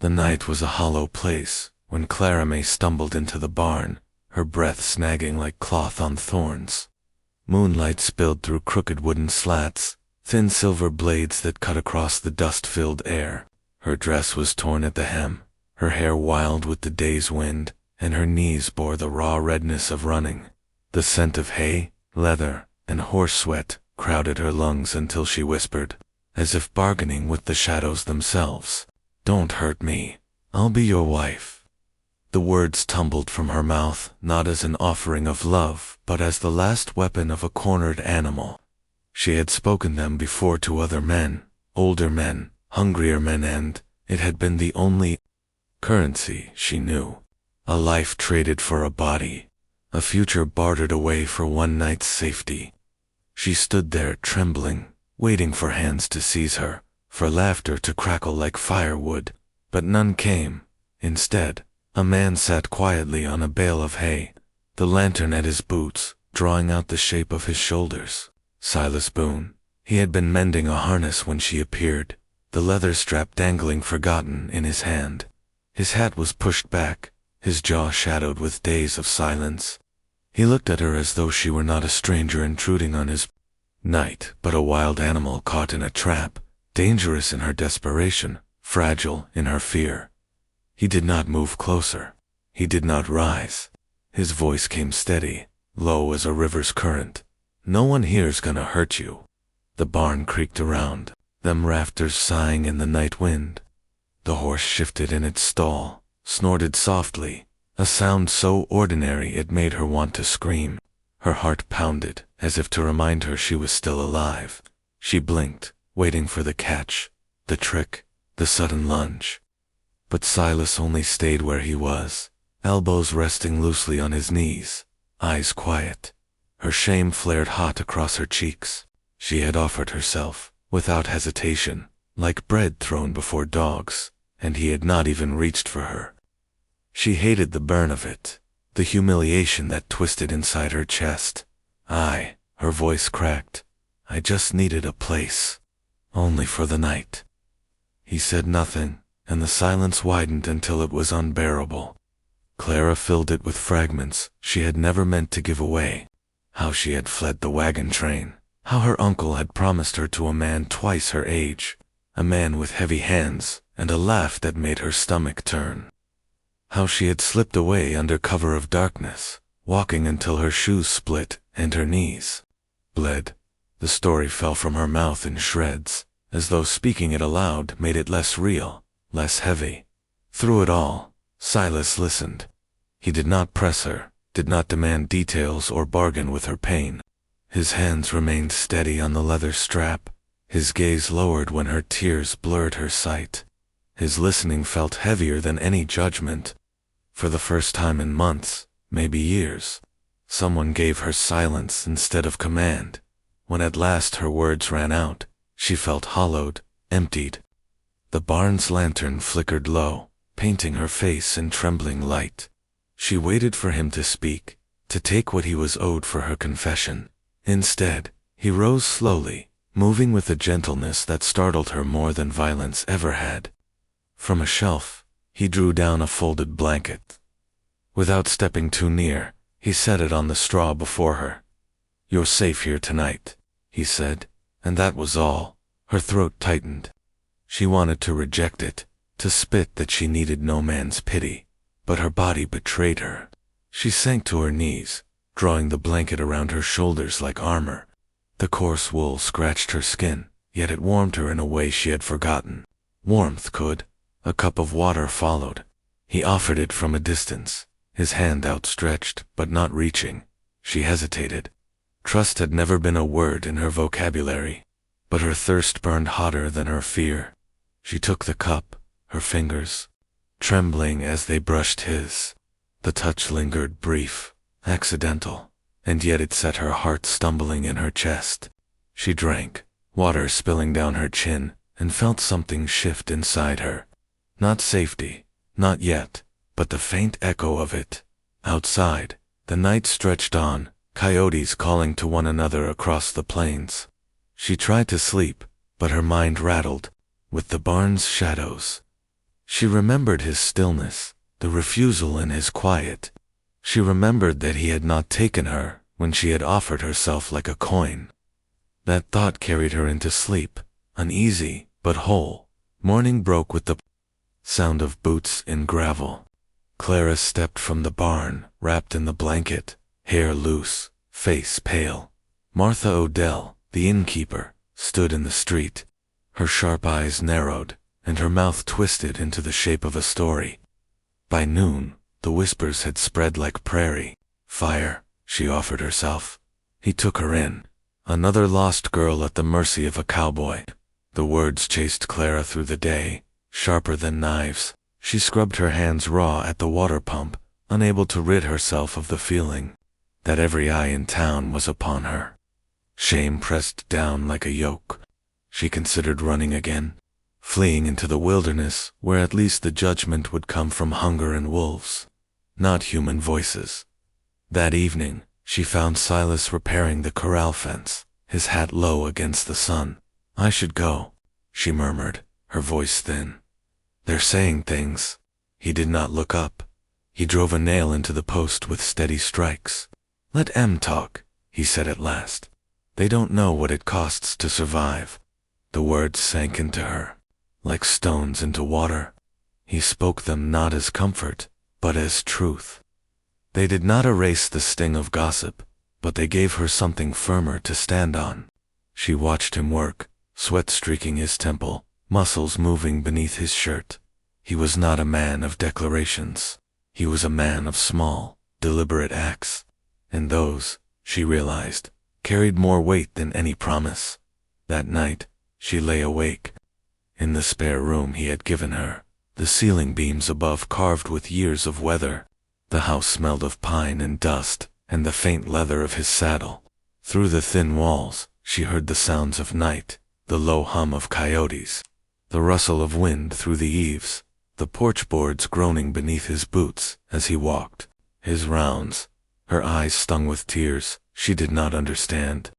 The night was a hollow place when Clara Mae stumbled into the barn, her breath snagging like cloth on thorns. Moonlight spilled through crooked wooden slats, thin silver blades that cut across the dust-filled air. Her dress was torn at the hem, her hair wild with the day's wind, and her knees bore the raw redness of running. The scent of hay, leather, and horse sweat crowded her lungs until she whispered, as if bargaining with the shadows themselves, "Don't hurt me. I'll be your wife." The words tumbled from her mouth, not as an offering of love, but as the last weapon of a cornered animal. She had spoken them before to other men, older men, hungrier men, and it had been the only currency she knew. A life traded for a body, a future bartered away for one night's safety. She stood there trembling, waiting for hands to seize her, for laughter to crackle like firewood, but none came. Instead, a man sat quietly on a bale of hay, the lantern at his boots, drawing out the shape of his shoulders. Elias Boone. He had been mending a harness when she appeared, the leather strap dangling forgotten in his hand. His hat was pushed back, his jaw shadowed with days of silence. He looked at her as though she were not a stranger intruding on his night, but a wild animal caught in a trap, dangerous in her desperation, fragile in her fear. He did not move closer. He did not rise. His voice came steady, low as a river's current. "No one here's gonna hurt you." The barn creaked around, them rafters sighing in the night wind. The horse shifted in its stall, snorted softly, a sound so ordinary it made her want to scream. Her heart pounded, as if to remind her she was still alive. She blinked, waiting for the catch, the trick, the sudden lunge. But Silas only stayed where he was, elbows resting loosely on his knees, eyes quiet. Her shame flared hot across her cheeks. She had offered herself, without hesitation, like bread thrown before dogs, and he had not even reached for her. She hated the burn of it, the humiliation that twisted inside her chest. Her voice cracked. "I just needed a place. Only for the night." He said nothing, and the silence widened until it was unbearable. Clara filled it with fragments she had never meant to give away. How she had fled the wagon train, how her uncle had promised her to a man twice her age, a man with heavy hands and a laugh that made her stomach turn. How she had slipped away under cover of darkness, walking until her shoes split and her knees bled. The story fell from her mouth in shreds, as though speaking it aloud made it less real, less heavy. Through it all, Silas listened. He did not press her, did not demand details or bargain with her pain. His hands remained steady on the leather strap, his gaze lowered when her tears blurred her sight. His listening felt heavier than any judgment. For the first time in months, maybe years, someone gave her silence instead of command. When at last her words ran out, she felt hollowed, emptied. The barn's lantern flickered low, painting her face in trembling light. She waited for him to speak, to take what he was owed for her confession. Instead, he rose slowly, moving with a gentleness that startled her more than violence ever had. From a shelf, he drew down a folded blanket. Without stepping too near, he set it on the straw before her. "You're safe here tonight," he said, and that was all. Her throat tightened. She wanted to reject it, to spit that she needed no man's pity, but her body betrayed her. She sank to her knees, drawing the blanket around her shoulders like armor. The coarse wool scratched her skin, yet it warmed her in a way she had forgotten. Warmth could. A cup of water followed. He offered it from a distance, his hand outstretched but not reaching. She hesitated. Trust had never been a word in her vocabulary, but her thirst burned hotter than her fear. She took the cup, her fingers trembling as they brushed his. The touch lingered brief, accidental, and yet it set her heart stumbling in her chest. She drank, water spilling down her chin, and felt something shift inside her. Not safety, not yet, but the faint echo of it. Outside, the night stretched on, coyotes calling to one another across the plains. She tried to sleep, but her mind rattled with the barn's shadows. She remembered his stillness, the refusal in his quiet. She remembered that he had not taken her when she had offered herself like a coin. That thought carried her into sleep, uneasy but whole. Morning broke with the sound of boots in gravel. Clara stepped from the barn, wrapped in the blanket, hair loose, face pale. Martha Odell, the innkeeper, stood in the street. Her sharp eyes narrowed, and her mouth twisted into the shape of a story. By noon, the whispers had spread like prairie. Fire, she offered herself. He took her in. Another lost girl at the mercy of a cowboy. The words chased Clara through the day, sharper than knives. She scrubbed her hands raw at the water pump, unable to rid herself of the feeling that every eye in town was upon her. Shame pressed down like a yoke. She considered running again, fleeing into the wilderness where at least the judgment would come from hunger and wolves, not human voices. That evening, she found Silas repairing the corral fence, his hat low against the sun. "I should go," she murmured, her voice thin. "They're saying things." He did not look up. He drove a nail into the post with steady strikes. "Let Em talk," he said at last. "They don't know what it costs to survive." The words sank into her, like stones into water. He spoke them not as comfort, but as truth. They did not erase the sting of gossip, but they gave her something firmer to stand on. She watched him work, sweat streaking his temple, muscles moving beneath his shirt. He was not a man of declarations. He was a man of small, deliberate acts. And those, she realized, carried more weight than any promise. That night, she lay awake. In the spare room he had given her, the ceiling beams above carved with years of weather. The house smelled of pine and dust, and the faint leather of his saddle. Through the thin walls, she heard the sounds of night, the low hum of coyotes, the rustle of wind through the eaves, the porch boards groaning beneath his boots as he walked. His rounds, her eyes stung with tears, she did not understand.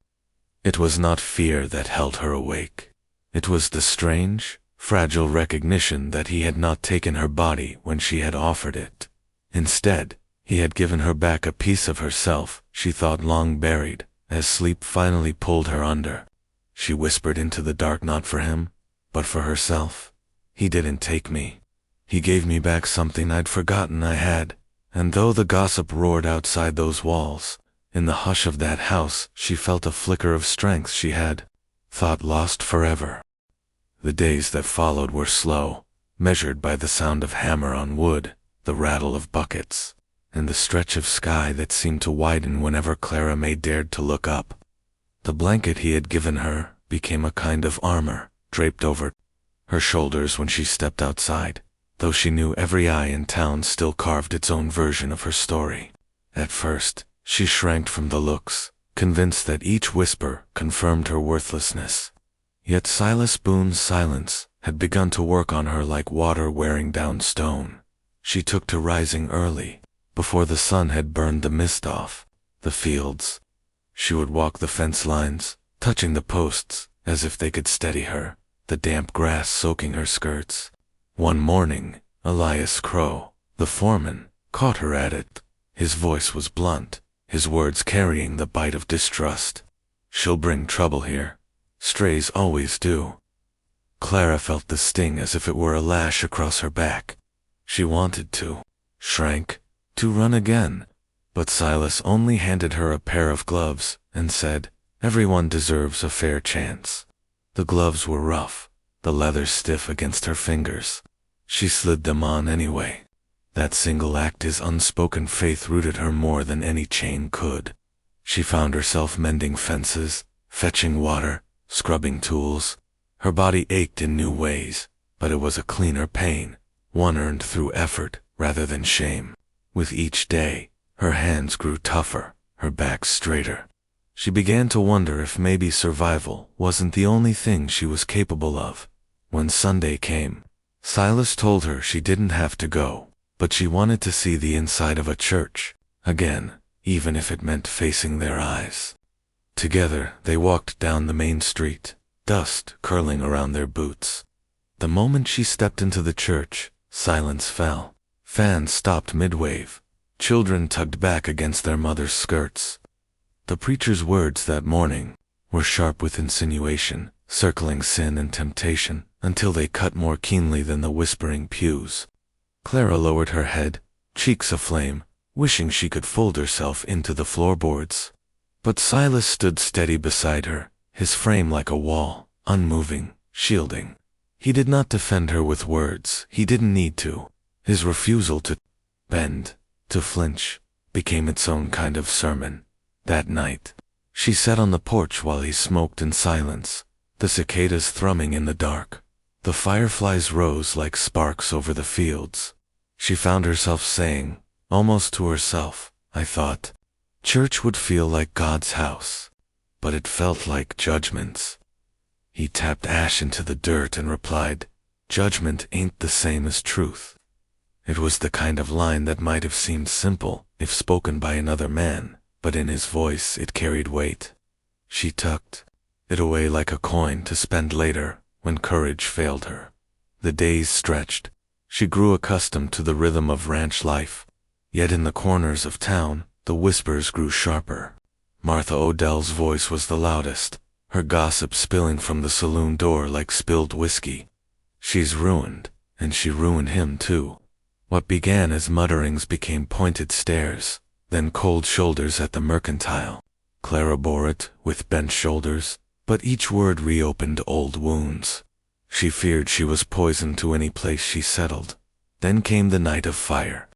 It was not fear that held her awake. It was the strange, fragile recognition that he had not taken her body when she had offered it. Instead, he had given her back a piece of herself she thought long buried, as sleep finally pulled her under. She whispered into the dark, "Not for him, but for herself. He didn't take me. He gave me back something I'd forgotten I had." And though the gossip roared outside those walls, in the hush of that house she felt a flicker of strength she had thought lost forever. The days that followed were slow, measured by the sound of hammer on wood, the rattle of buckets, and the stretch of sky that seemed to widen whenever Clara Mae dared to look up. The blanket he had given her became a kind of armor, draped over her shoulders when she stepped outside, though she knew every eye in town still carved its own version of her story. At first, she shrank from the looks, convinced that each whisper confirmed her worthlessness. Yet Silas Boone's silence had begun to work on her like water wearing down stone. She took to rising early, before the sun had burned the mist off the fields. She would walk the fence lines, touching the posts as if they could steady her, the damp grass soaking her skirts. One morning, Elias Crow, the foreman, caught her at it. His voice was blunt, his words carrying the bite of distrust. "She'll bring trouble here. Strays always do." Clara felt the sting as if it were a lash across her back. She wanted to, shrank, to run again, but Silas only handed her a pair of gloves and said, "Everyone deserves a fair chance." The gloves were rough, the leather stiff against her fingers. She slid them on anyway. That single act, his unspoken faith, rooted her more than any chain could. She found herself mending fences, fetching water, scrubbing tools. Her body ached in new ways, but it was a cleaner pain, one earned through effort rather than shame. With each day, her hands grew tougher, her back straighter. She began to wonder if maybe survival wasn't the only thing she was capable of. When Sunday came, Silas told her she didn't have to go, but she wanted to see the inside of a church again, even if it meant facing their eyes. Together, they walked down the main street, dust curling around their boots. The moment she stepped into the church, Silence fell. Fans stopped mid-wave. Children tugged back against their mothers' skirts. The preacher's words that morning were sharp with insinuation, circling sin and temptation, until they cut more keenly than the whispering pews. Clara lowered her head, cheeks aflame, wishing she could fold herself into the floorboards. But Silas stood steady beside her, his frame like a wall, unmoving, shielding. He did not defend her with words, he didn't need to. His refusal to bend, to flinch, became its own kind of sermon. That night, she sat on the porch while he smoked in silence, the cicadas thrumming in the dark. The fireflies rose like sparks over the fields. She found herself saying, almost to herself, I thought, church would feel like God's house, but it felt like judgment's. He tapped ash into the dirt and replied, judgment ain't the same as truth. It was the kind of line that might have seemed simple if spoken by another man, but in his voice it carried weight. She tucked it away like a coin to spend later when courage failed her. The days stretched. She grew accustomed to the rhythm of ranch life. Yet in the corners of town, the whispers grew sharper. Martha Odell's voice was the loudest, her gossip spilling from the saloon door like spilled whiskey. She's ruined, and she ruined him too. What began as mutterings became pointed stares, then cold shoulders at the mercantile. Clara bore it with bent shoulders, but each word reopened old wounds. She feared she was poison to any place she settled. Then came the night of fire.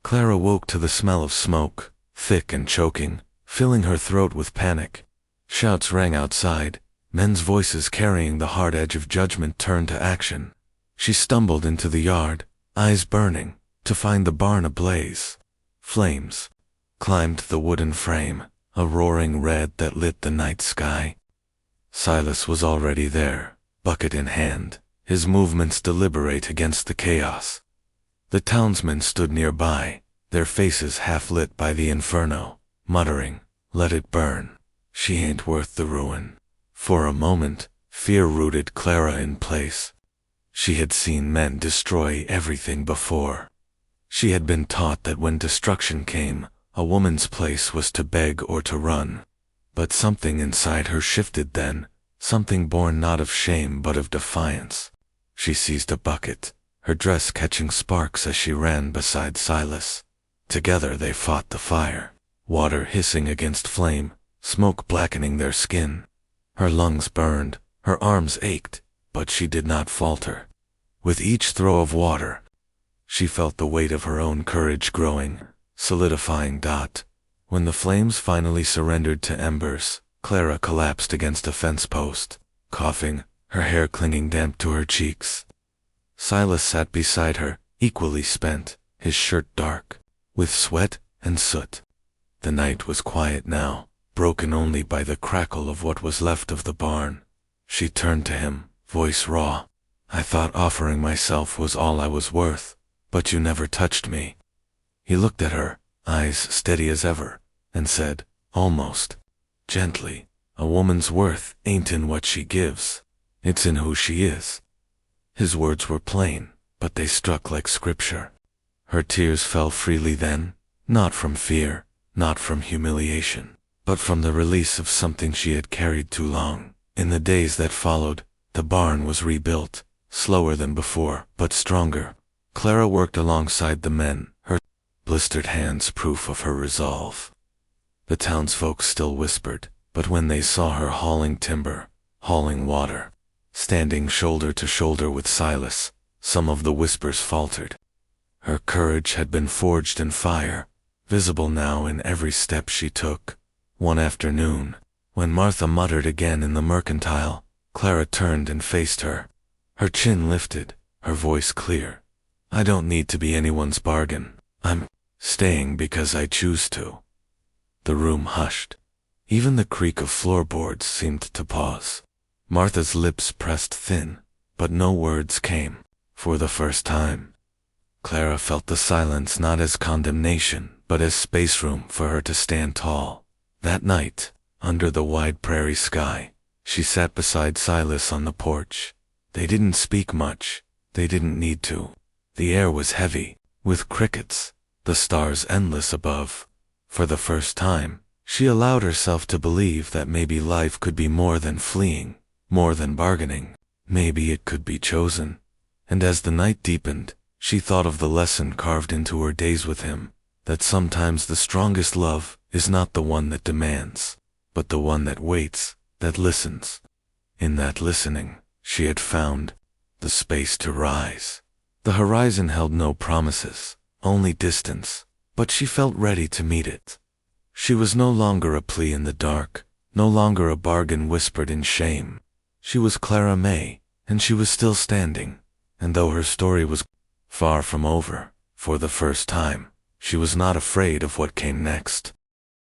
Clara woke to the smell of smoke, thick and choking, filling her throat with panic. Shouts rang outside, men's voices carrying the hard edge of judgment turned to action. She stumbled into the yard, eyes burning, to find the barn ablaze. Flames climbed the wooden frame, a roaring red that lit the night sky. Silas was already there, bucket in hand, his movements deliberate against the chaos. The townsmen stood nearby, their faces half lit by the inferno, muttering, let it burn. She ain't worth the ruin. For a moment, fear rooted Clara in place. She had seen men destroy everything before. She had been taught that when destruction came, a woman's place was to beg or to run. But something inside her shifted then, something born not of shame but of defiance. She seized a bucket, her dress catching sparks as she ran beside Silas. Together they fought the fire, water hissing against flame, smoke blackening their skin. Her lungs burned, her arms ached, but she did not falter. With each throw of water, she felt the weight of her own courage growing, solidifying. When the flames finally surrendered to embers, Clara collapsed against a fence post, coughing, her hair clinging damp to her cheeks. Silas sat beside her, equally spent, his shirt dark, with sweat and soot. The night was quiet now, broken only by the crackle of what was left of the barn. She turned to him, voice raw. I thought offering myself was all I was worth, but you never touched me. He looked at her, eyes steady as ever, and said, almost gently, a woman's worth ain't in what she gives, it's in who she is. His words were plain, but they struck like scripture. Her tears fell freely then, not from fear, not from humiliation, but from the release of something she had carried too long. In the days that followed, the barn was rebuilt, slower than before, but stronger. Clara worked alongside the men, her blistered hands proof of her resolve. The townsfolk still whispered, but when they saw her hauling timber, hauling water, standing shoulder to shoulder with Silas, some of the whispers faltered. Her courage had been forged in fire, visible now in every step she took. One afternoon, when Martha muttered again in the mercantile, Clara turned and faced her. Her chin lifted, her voice clear. I don't need to be anyone's bargain. I'm staying because I choose to. The room hushed. Even the creak of floorboards seemed to pause. Martha's lips pressed thin, but no words came. For the first time, Clara felt the silence not as condemnation, but as space room for her to stand tall. That night, under the wide prairie sky, she sat beside Silas on the porch. They didn't speak much. They didn't need to. The air was heavy, with crickets, the stars endless above. For the first time, she allowed herself to believe that maybe life could be more than fleeing, more than bargaining. Maybe it could be chosen. And as the night deepened, she thought of the lesson carved into her days with him, that sometimes the strongest love is not the one that demands, but the one that waits, that listens. In that listening, she had found the space to rise. The horizon held no promises, only distance, but she felt ready to meet it. She was no longer a plea in the dark, no longer a bargain whispered in shame. She was Clara Mae, and she was still standing, and though her story was far from over, for the first time, she was not afraid of what came next.